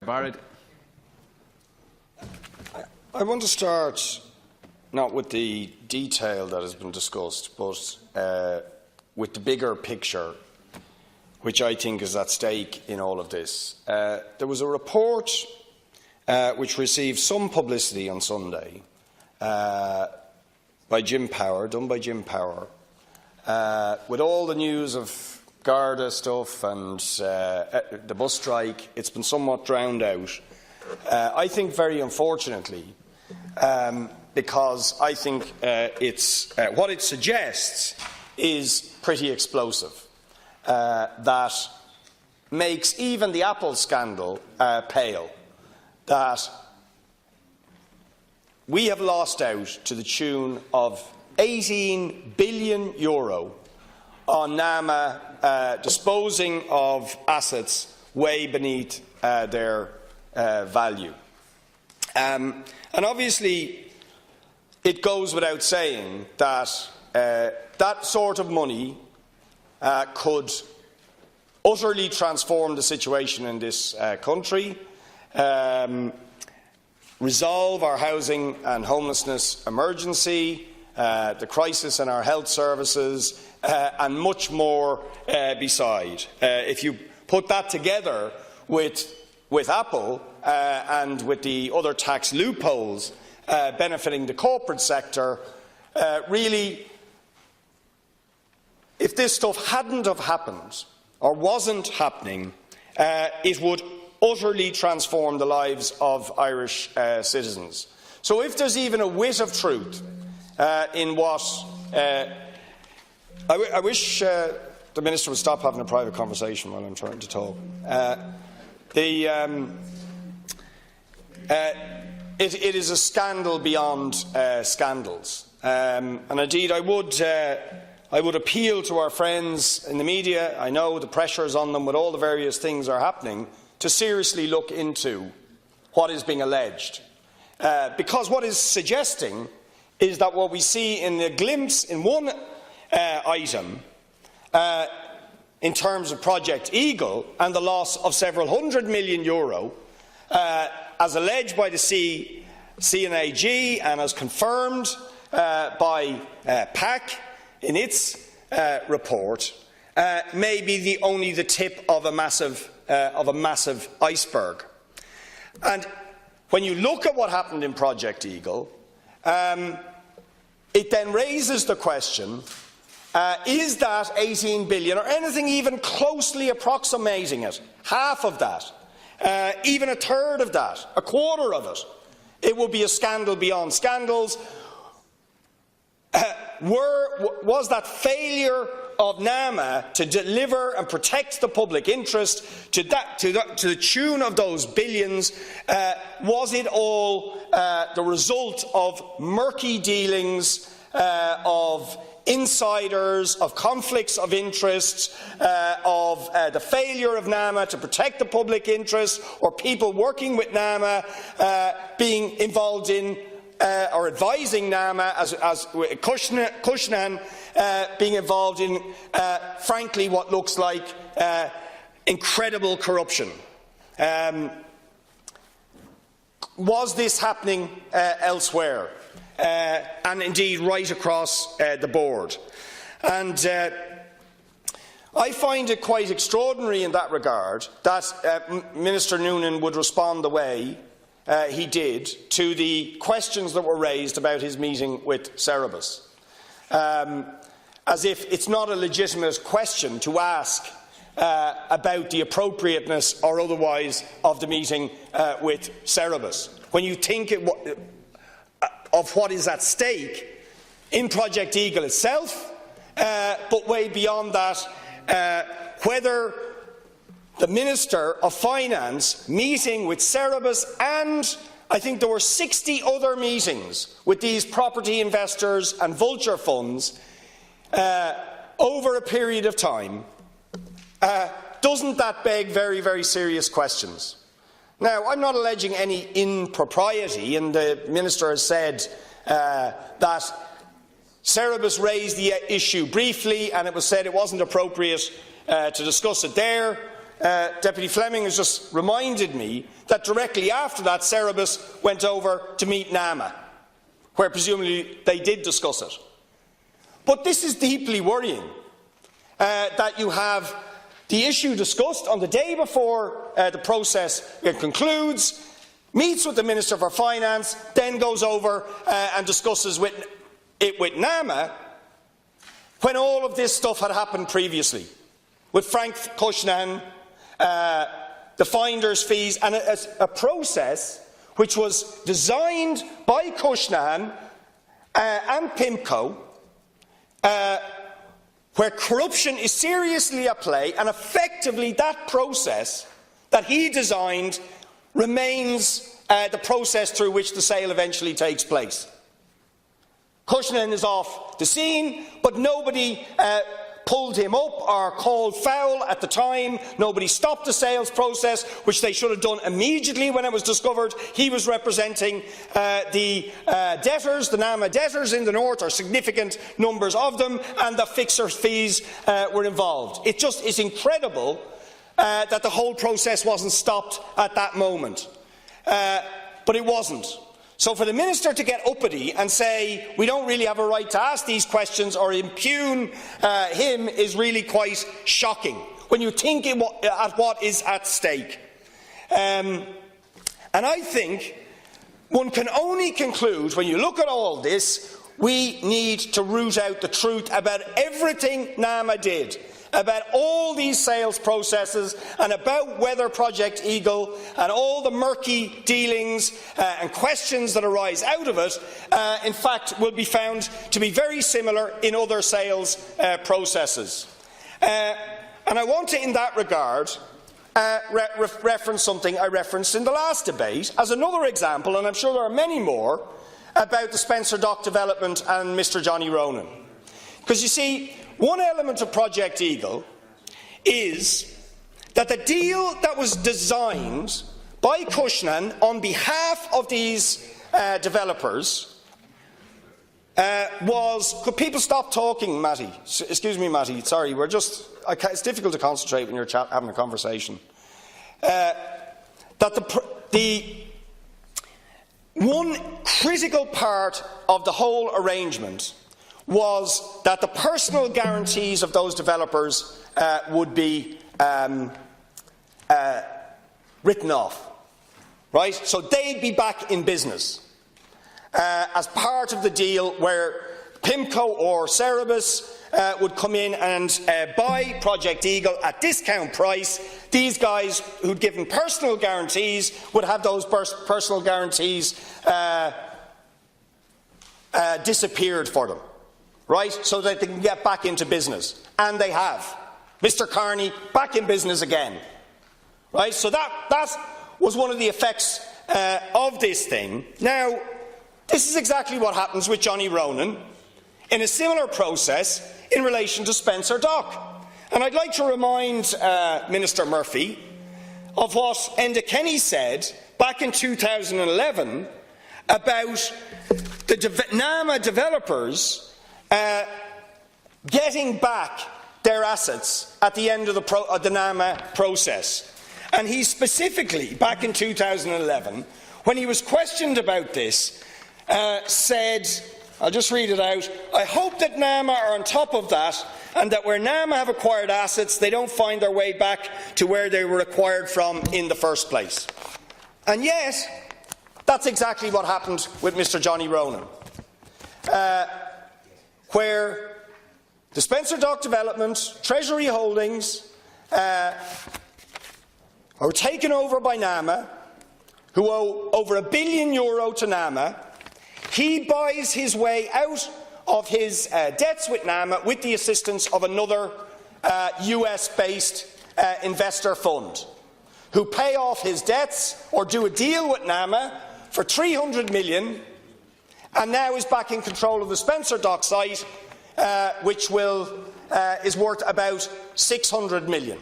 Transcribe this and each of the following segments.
Barrett. I want to start not with the detail that has been discussed, but with the bigger picture, which I think is at stake in all of this. There was a report which received some publicity on Sunday by Jim Power, done by Jim Power, with all the news of Garda stuff and the bus strike. It's been somewhat drowned out. I think very unfortunately, because I think what it suggests is pretty explosive, that makes even the Apple scandal pale, that we have lost out to the tune of €18 billion on NAMA disposing of assets way beneath their value. And obviously, it goes without saying that that sort of money could utterly transform the situation in this country, resolve our housing and homelessness emergency, the crisis in our health services, and much more beside. If you put that together with Apple and with the other tax loopholes benefiting the corporate sector, really, if this stuff hadn't have happened or wasn't happening, it would utterly transform the lives of Irish citizens. So if there's even a whit of truth in what I wish the Minister would stop having a private conversation while I'm trying to talk. It is a scandal beyond scandals, and indeed I would appeal to our friends in the media. I know the pressure is on them with all the various things that are happening, to seriously look into what is being alleged, because what is suggesting is that what we see in the glimpse in one item in terms of Project Eagle and the loss of several €100 million, as alleged by the CNAG and as confirmed by PAC in its report, may be only the tip of a massive iceberg. And when you look at what happened in Project Eagle, it then raises the question, is that 18 billion, or anything even closely approximating it, half of that, even a third of that, a quarter of it, it would be a scandal beyond scandals? Was that failure of NAMA to deliver and protect the public interest to the tune of those billions, was it all the result of murky dealings, of insiders, of conflicts of interest, of the failure of NAMA to protect the public interest, or people working with NAMA being involved in or advising NAMA as Cushnan being involved in, frankly, what looks like incredible corruption? Was this happening elsewhere? And indeed right across the board? And I find it quite extraordinary in that regard that Minister Noonan would respond the way he did to the questions that were raised about his meeting with Cerebus, as if it's not a legitimate question to ask about the appropriateness or otherwise of the meeting with Cerebus. When you think of what is at stake in Project Eagle itself, but way beyond that, whether the Minister of Finance meeting with Cerebus, and I think there were 60 other meetings with these property investors and vulture funds over a period of time, doesn't that beg very, very serious questions? Now, I'm not alleging any impropriety, and the Minister has said that Cerebus raised the issue briefly and it was said it wasn't appropriate to discuss it there. Deputy Fleming has just reminded me that directly after that, Cerebus went over to meet NAMA, where presumably they did discuss it. But this is deeply worrying, that you have the issue discussed on the day before the process concludes, meets with the Minister for Finance, then goes over and discusses it with NAMA, when all of this stuff had happened previously, with Frank Cushnan, the finder's fees, and a process which was designed by Cushnan and PIMCO, where corruption is seriously at play, and effectively that process that he designed remains the process through which the sale eventually takes place. Cushnan is off the scene, but nobody pulled him up or called foul at the time. Nobody stopped the sales process, which they should have done immediately when it was discovered he was representing the debtors, the NAMA debtors in the north, or significant numbers of them, and the fixer fees were involved. It just is incredible that the whole process wasn't stopped at that moment. But it wasn't. So for the Minister to get uppity and say we don't really have a right to ask these questions or impugn him is really quite shocking when you think at what is at stake. And I think one can only conclude, when you look at all this, we need to root out the truth about everything NAMA did, about all these sales processes, and about whether Project Eagle and all the murky dealings and questions that arise out of it, in fact, will be found to be very similar in other sales processes. And I want to, in that regard, reference something I referenced in the last debate as another example, and I'm sure there are many more, about the Spencer Dock development and Mr. Johnny Ronan. Because you see, one element of Project Eagle is that the deal that was designed by Cushnan on behalf of these developers was... Could people stop talking, Matty? Excuse me, Matty. Sorry, it's difficult to concentrate when you're having a conversation. That the one critical part of the whole arrangement was that the personal guarantees of those developers would be written off, right? So they'd be back in business as part of the deal where PIMCO or Cerebus would come in and buy Project Eagle at discount price. These guys who'd given personal guarantees would have those personal guarantees disappeared for them, right, so that they can get back into business. And they have. Mr. Carney back in business again. Right, so that was one of the effects of this thing. Now, this is exactly what happens with Johnny Ronan in a similar process in relation to Spencer Dock. And I'd like to remind Minister Murphy of what Enda Kenny said back in 2011 about the NAMA developers getting back their assets at the end of the NAMA process. And he specifically, back in 2011, when he was questioned about this, said, I'll just read it out, "I hope that NAMA are on top of that, and that where NAMA have acquired assets, they don't find their way back to where they were acquired from in the first place." And yet, that's exactly what happened with Mr. Johnny Ronan, where the Spencer Dock development, Treasury Holdings, are taken over by NAMA, who owe over €1 billion to NAMA. He buys his way out of his debts with NAMA with the assistance of another US-based investor fund, who pay off his debts or do a deal with NAMA for $300 million, and now is back in control of the Spencer Dock site, which is worth about $600 million.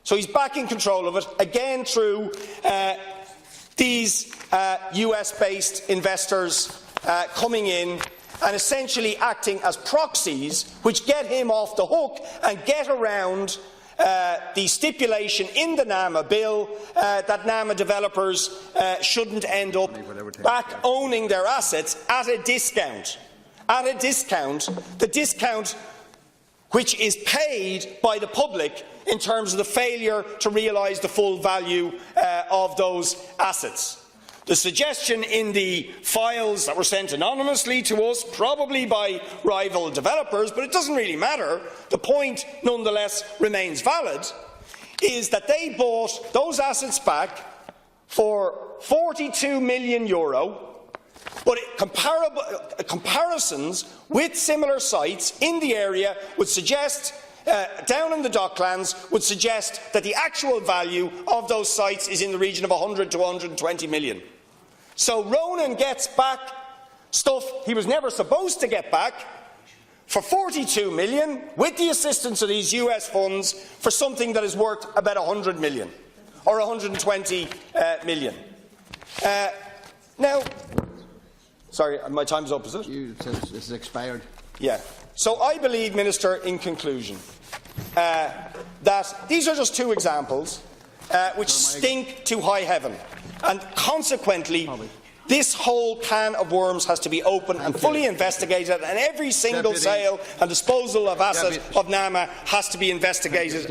So he's back in control of it, again through these US-based investors coming in and essentially acting as proxies which get him off the hook and get around the stipulation in the NAMA bill that NAMA developers shouldn't end up back owning their assets at a discount. At a discount, the discount which is paid by the public in terms of the failure to realise the full value of those assets. The suggestion in the files that were sent anonymously to us, probably by rival developers, but it doesn't really matter, the point nonetheless remains valid, is that they bought those assets back for €42 million, but comparisons with similar sites in the area would suggest, down in the Docklands, would suggest that the actual value of those sites is in the region of 100 to 120 million. So Ronan gets back stuff he was never supposed to get back for 42 million, with the assistance of these US funds, for something that is worth about 100 million or 120 million. Now, sorry, my time's up, is it? This is expired. Yeah. So I believe, Minister, in conclusion, that these are just two examples which stink to high heaven, and consequently this whole can of worms has to be opened and fully investigated, and every single sale and disposal of assets of NAMA has to be investigated.